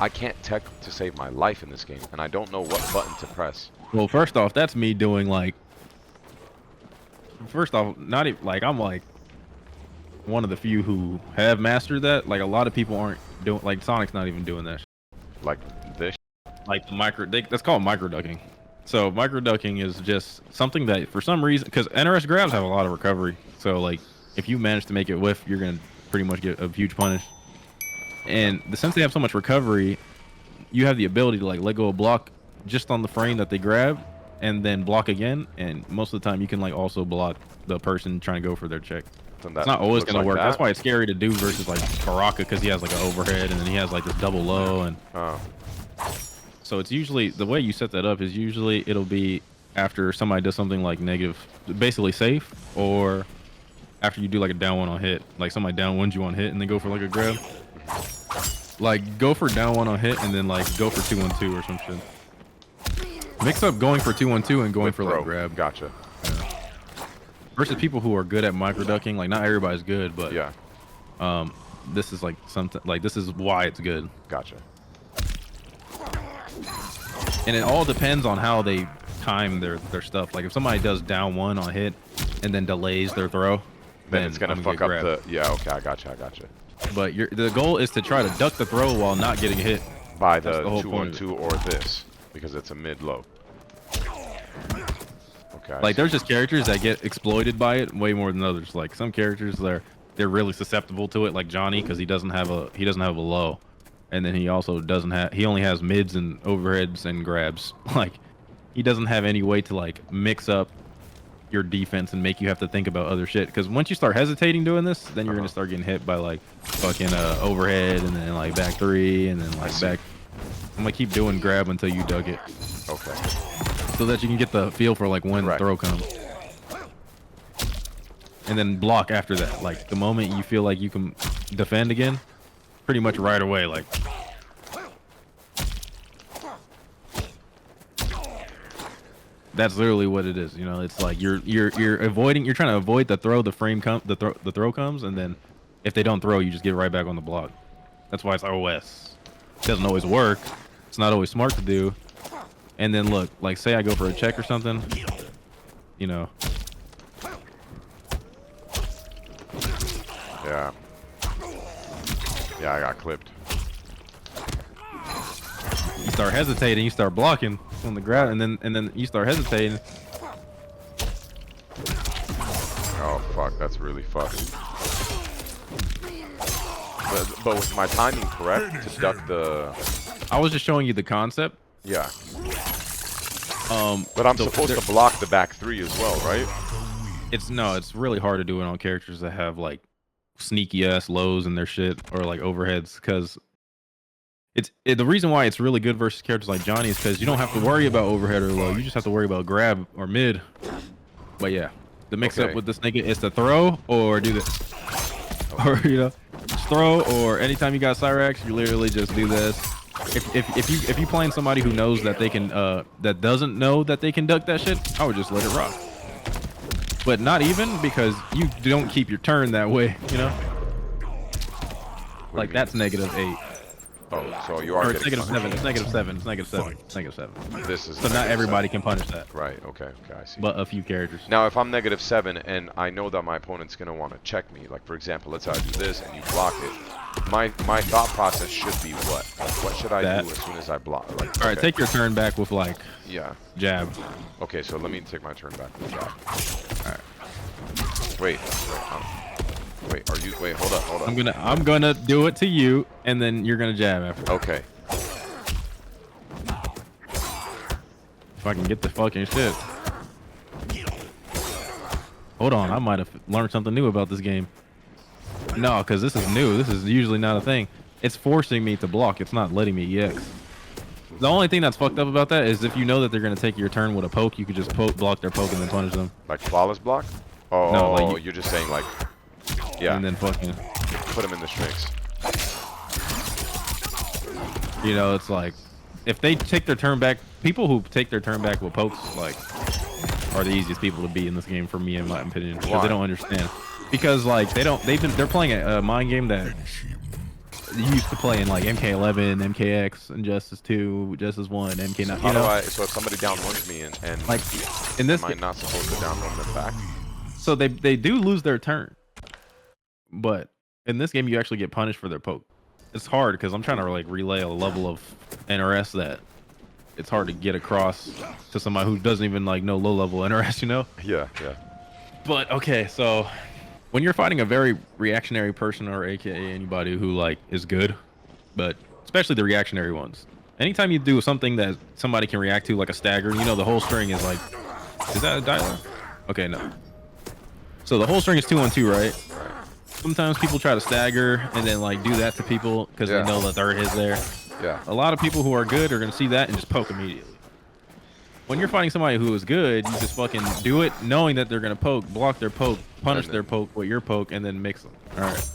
I can't tech to save my life in this game, and I don't know what button to press. Well, first off, that's me doing like. First off, not even like I'm like one of the few who have mastered that. Like a lot of people aren't doing. Like Sonic's not even doing that. Like this. Like the that's called micro ducking. So micro ducking is just something that for some reason, because NRS grabs have a lot of recovery. So like if you manage to make it whiff, you're gonna pretty much get a huge punish. And since they have so much recovery, you have the ability to like let go of block just on the frame that they grab, and then block again. And most of the time, you can like also block the person trying to go for their check. So It's not always gonna like work. that. That's why it's scary to do versus like Baraka, because he has like an overhead and then he has like this double low and. So it's usually the way you set that up is usually it'll be after somebody does something like negative, basically safe, or after you do like a down one on hit, like somebody down ones you on hit and then go for like a grab. Like go for down one on hit and then like go for 2-1-2 or some shit. Mix up going for 2-1-2 and going for like grab. Gotcha. Yeah. Versus people who are good at micro ducking, like not everybody's good, but yeah. This is like something like this is why it's good. Gotcha. And it all depends on how they time their stuff. Like if somebody does down one on hit and then delays their throw, then it's gonna fuck up the. Yeah. Okay. I gotcha. But the goal is to try to duck the throw while not getting hit by the 2-1-2 or this, because it's a mid low. Okay. Like there's just characters that get exploited by it way more than others. Like some characters they're really susceptible to it, like Johnny, because he doesn't have a low. And then he also he only has mids and overheads and grabs. Like he doesn't have any way to like mix up your defense and make you have to think about other shit. Because once you start hesitating doing this, then you're gonna start getting hit by like fucking overhead and then like back three and then like back. I'm gonna keep doing grab until you dug it. Okay. So that you can get the feel for like when the throw comes. And then block after that. Like the moment you feel like you can defend again, pretty much right away, like. That's literally what it is, you know. It's like you're trying to avoid the throw, the throw comes, and then if they don't throw, you just get right back on the block. That's why it's OS. It doesn't always work. It's not always smart to do. And then look, like say I go for a check or something, you know. Yeah. Yeah, I got clipped. You start hesitating, you start blocking on the ground, and then you start hesitating. Oh fuck, that's really fucked. But was my timing correct to duck the? I was just showing you the concept. Yeah. But I'm supposed to block the back three as well, right? It's really hard to do it on characters that have like sneaky ass lows in their shit or like overheads, because the reason why it's really good versus characters like Johnny is because you don't have to worry about overhead or low. You just have to worry about grab or mid. But yeah, the mix up with this nigga is to throw or do this, or you know, just throw, or anytime you got Cyrax, you literally just do this. If you playing somebody who knows that they can that doesn't know that they can duck that shit, I would just let it rock. But not even, because you don't keep your turn that way, you know. Like that's -8. Oh, so you are it's -7. It's -7. It's -7. It's -7. This is so not everybody can punish that. Right. Okay. I see. But a few characters. Now, if I'm -7 and I know that my opponent's gonna want to check me, like for example, let's say I do this and you block it. My thought process should be what? Like, what should I do as soon as I block? Like, all right, take your turn back with like jab. Okay, so let me take my turn back with jab. All right. Wait, are you? Wait, hold up. I'm gonna do it to you, and then you're gonna jab after. Okay. If I can get the fucking shit. Hold on, I might have learned something new about this game. No, because this is new. This is usually not a thing. It's forcing me to block. It's not letting me EX. The only thing that's fucked up about that is if you know that they're gonna take your turn with a poke, you could just block their poke and then punish them. Like flawless block? Oh, no, like you're just saying like, yeah. And then fucking put them in the strings. You know, it's like if they take their turn back, people who take their turn back with pokes like are the easiest people to beat in this game for me, in my opinion, because they don't understand. Because like they're playing a mind game that you used to play in like MK11, MKX, Injustice 2, Justice 1, MK9. How do I? So if somebody down ones me and like in this, am I not supposed to down one them back? So they do lose their turn, but in this game you actually get punished for their poke. It's hard because I'm trying to like relay a level of NRS that it's hard to get across to somebody who doesn't even like know low level NRS, you know? Yeah, yeah. But okay, so when you're fighting a very reactionary person or AKA anybody who like is good, but especially the reactionary ones, anytime you do something that somebody can react to, like a stagger, you know, the whole string is like, is that a dialogue? Okay, no. So the whole string is 2-1-2, right? Sometimes people try to stagger and then like do that to people because they know the third is there. Yeah. A lot of people who are good are gonna see that and just poke immediately. When you're fighting somebody who is good, you just fucking do it knowing that they're gonna poke, block their poke, punish their poke with your poke, and then mix them. All right.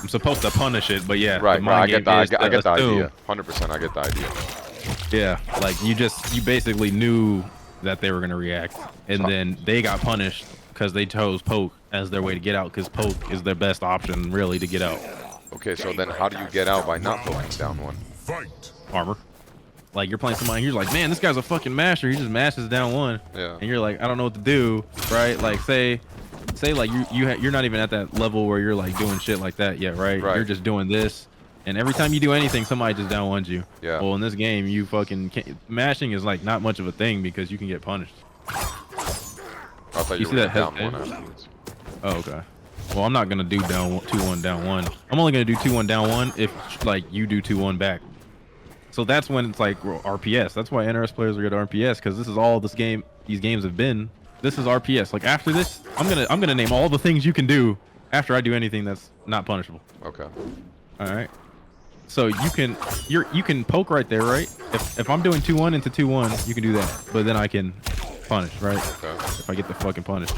I'm supposed to punish it, but yeah. Right, right. I get the idea. 100%. I get the idea. Yeah, like you basically knew that they were gonna react, and then they got punished because they chose poke as their way to get out, because poke is their best option really to get out. Okay, so then how do you get out by not poking down one? Armor. Like you're playing somebody, you're like, man, this guy's a fucking masher. He just mashes down one. Yeah. And you're like, I don't know what to do, right? Like say like you're not even at that level where you're like doing shit like that yet, right? You're just doing this, and every time you do anything, somebody just down ones you. Yeah. Well, in this game, you fucking can't, mashing is like not much of a thing because you can get punished. I thought you were down one afterwards. Oh, okay. Well, I'm not gonna do down 2-1 down one. I'm only gonna do 2-1 down one if like you do 2-1 back. So that's when it's like RPS. That's why NRS players are good at RPS, because this is all these games have been. This is RPS. Like after this, I'm gonna name all the things you can do after I do anything that's not punishable. Okay. All right. So you can poke right there, right? If I'm doing 2-1 into 2-1, you can do that. But then I can punish, right? Okay. If I get the fucking punish.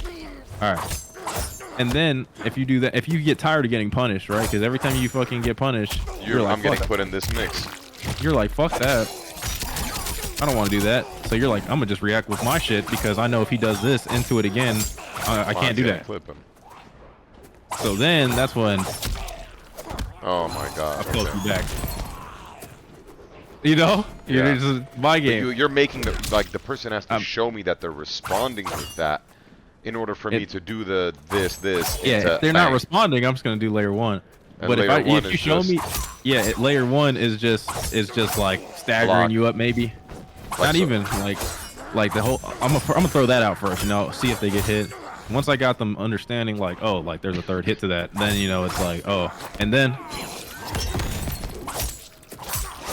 All right. And then if you do that, if you get tired of getting punished, right? Because every time you fucking get punished, you're like, I'm getting put in this mix. You're like, fuck that. I don't want to do that. So you're like, I'm gonna just react with my shit because I know if he does this into it again, I can't do that. Clip him. So then that's when. Oh my god. I poke you back. You know? Yeah. It's my game. You're making the person has to show me that they're responding with that in order for me to do this. Yeah, if they're not responding, I'm just gonna do layer 1. And but if you show me, yeah, layer 1 is just like staggering you up, maybe. Not even like the whole. I'm gonna throw that out first, you know, see if they get hit. Once I got them understanding, like, oh, like there's a third hit to that, then you know it's like, oh, and then,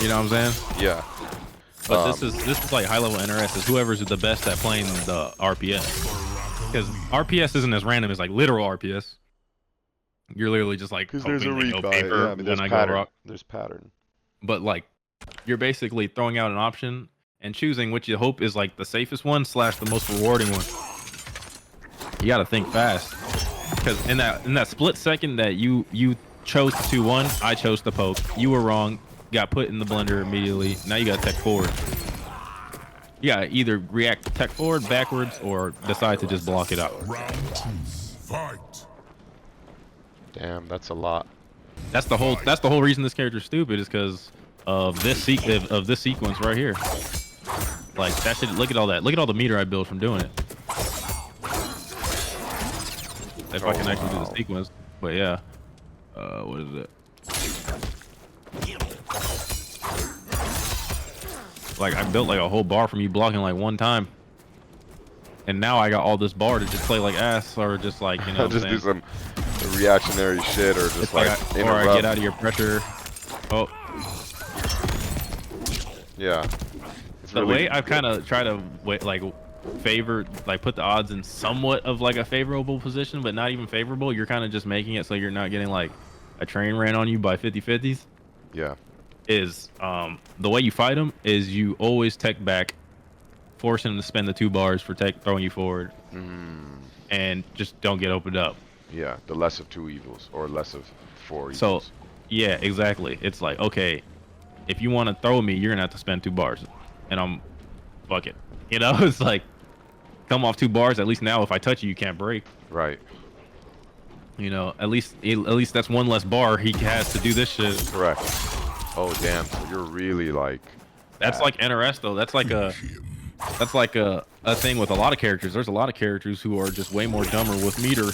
you know what I'm saying? Yeah. But this is like high level NRS is whoever's the best at playing the RPS, because RPS isn't as random as like literal RPS. You're literally just like, because there's a rebuy. Yeah, I mean, there's pattern. There's pattern. But like, you're basically throwing out an option and choosing which you hope is like the safest one / the most rewarding one. You gotta think fast, because in that split second that you chose to 2-1, I chose to poke. You were wrong. Got put in the blender immediately. Now you gotta tech forward. You gotta either react to tech forward, backwards, or decide to just block it out. Round 2, fight. Damn, that's a lot. That's the whole reason this character's stupid, is because of this sequence right here. Like that shit. Look at all that. Look at all the meter I built from doing it. If I can actually do the sequence, but yeah. What is it? Like I built like a whole bar from you blocking like one time, and now I got all this bar to just play like ass, or just like, you know, just do some reactionary shit, or just or I get out of your pressure. Oh. Yeah. The way I've kind of tried to put the odds in somewhat of like a favorable position, but not even favorable. You're kind of just making it so you're not getting like a train ran on you by 50-50s. Yeah. Is the way you fight them is you always tech back, forcing them to spend the 2 bars for tech throwing you forward, and just don't get opened up. Yeah, the less of 2 evils or less of 4 evils. So, yeah, exactly. It's like, okay, if you want to throw me, you're gonna have to spend 2 bars, and fuck it. You know, it's like, come off 2 bars. At least now, if I touch you, you can't break. Right. You know, at least that's one less bar he has to do this shit. Correct. Oh damn! So you're really like. That's like NRS though. That's like a thing with a lot of characters. There's a lot of characters who are just way more dumber with meter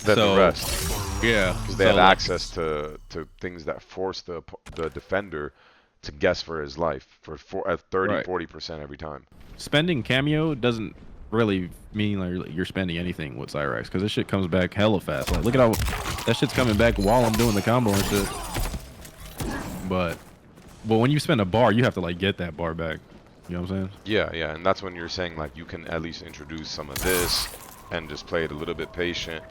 Than the rest. Yeah, because they have access to things that force the defender to guess for his life for 30-40% every time. Spending cameo doesn't really mean like you're spending anything with Cyrax because this shit comes back hella fast. Like, look at how that shit's coming back while I'm doing the combo and shit. But when you spend a bar, you have to like get that bar back. You know what I'm saying? Yeah, yeah, and that's when you're saying like you can at least introduce some of this and just play it a little bit patient.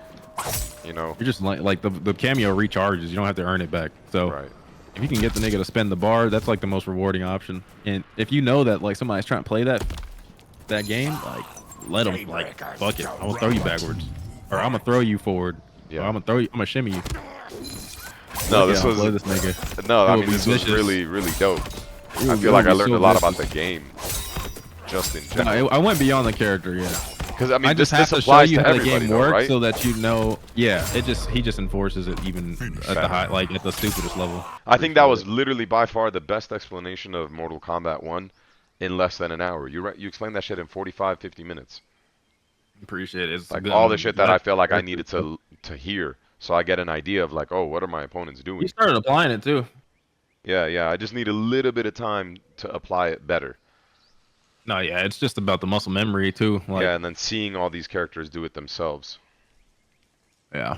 You know, you're just like the cameo recharges. You don't have to earn it back. So right. If you can get the nigga to spend the bar, that's like the most rewarding option. And if you know that like somebody's trying to play that game, like let them, like fuck it, I'm gonna throw you backwards, or I'm gonna throw you forward, yeah, or I'm gonna shimmy you. No, this was this nigga. No, I mean this was really dope. I feel like I learned a lot about the game, just in general. No, I went beyond the character, yeah. Because I mean, I just this have to show applies you to how the everybody, game though, works, right? so that you know. Yeah, he just enforces it even at the high, like at the stupidest level. I think that was literally by far the best explanation of Mortal Kombat 1 in less than an hour. You explained that shit in 45-50 minutes. Appreciate it. It's like all the shit that I feel like I needed to hear, so I get an idea of like, oh, what are my opponents doing? You started applying it too. Yeah, yeah. I just need a little bit of time to apply it better. No, yeah, it's just about the muscle memory too. Like, yeah, and then seeing all these characters do it themselves. Yeah.